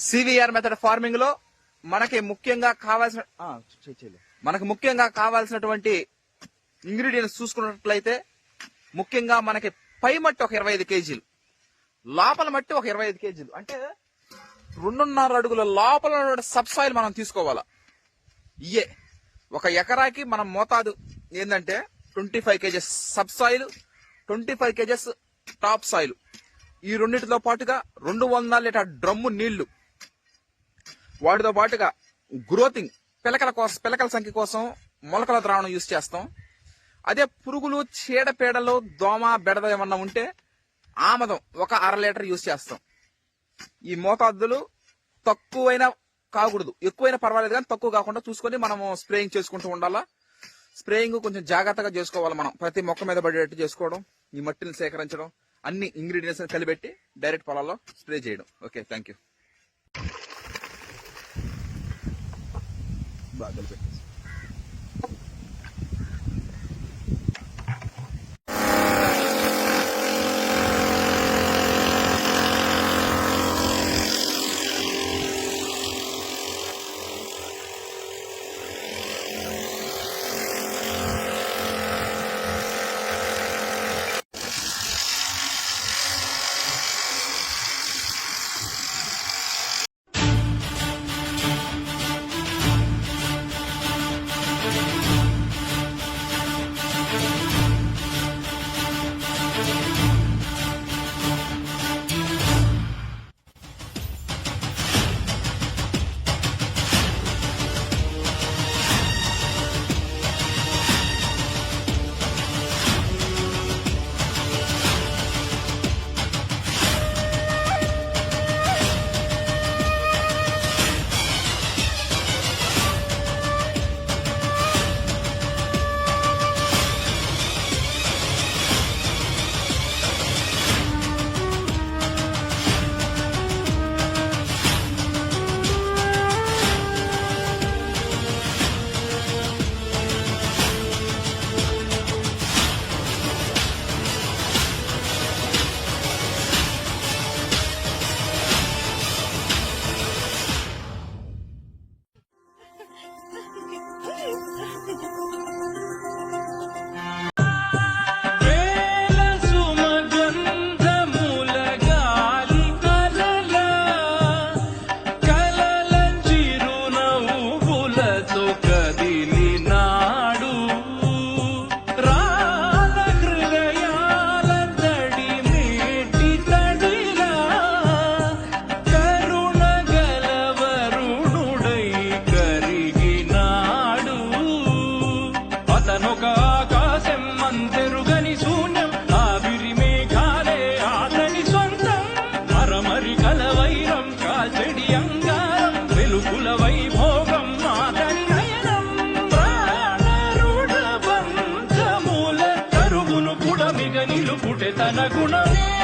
CVR method farming లో మనకి ముఖ్యంగా కావాల్సినటువంటి ఇంగ్రీడియంట్స్ చూసుకున్నట్లయితే ముఖ్యంగా మనకి పై మట్టి ఒక 25 కేజీలు, లోపల మట్టి ఒక 25 కేజీలు, అంటే 2.5 అడుగుల లోపల సబ్ సాయిల్ మనం తీసుకోవాలా. ఇయే ఒక ఎకరాకి మనం మోతాదు ఏంటంటే 25 kgs sub soil, 25 kgs top soil. ఈ రెండింటితో పాటుగా 200 లీటర్ డ్రమ్ము నీళ్లు, వాటితో పాటుగా గ్రోతింగ్ పిలకల సంఖ్య కోసం మొలకల ద్రావణం యూజ్ చేస్తాం. అదే పురుగులు, చీడపీడలు, దోమ, బెడద ఏమన్నా ఉంటే ఆమదం ఒక 1/2 లీటర్ యూజ్ చేస్తాం. ఈ మోతాదులు తక్కువైనా కాకూడదు, ఎక్కువైనా పర్వాలేదు కానీ తక్కువ కాకుండా చూసుకొని మనము స్ప్రేయింగ్ చేసుకుంటూ ఉండాలా. స్ప్రేయింగ్ కొంచెం జాగ్రత్తగా చేసుకోవాలి. మనం ప్రతి మొక్క మీద పడేటట్టు చేసుకోవడం, ఈ మట్టిని సేకరించడం, అన్ని ఇంగ్రీడియంట్స్ కలిపెట్టి డైరెక్ట్ పొలాల్లో స్ప్రే చేయడం. Okay, thank you. బాగా కలిపెట్టేసి నిలుపుటే తన గుణమే.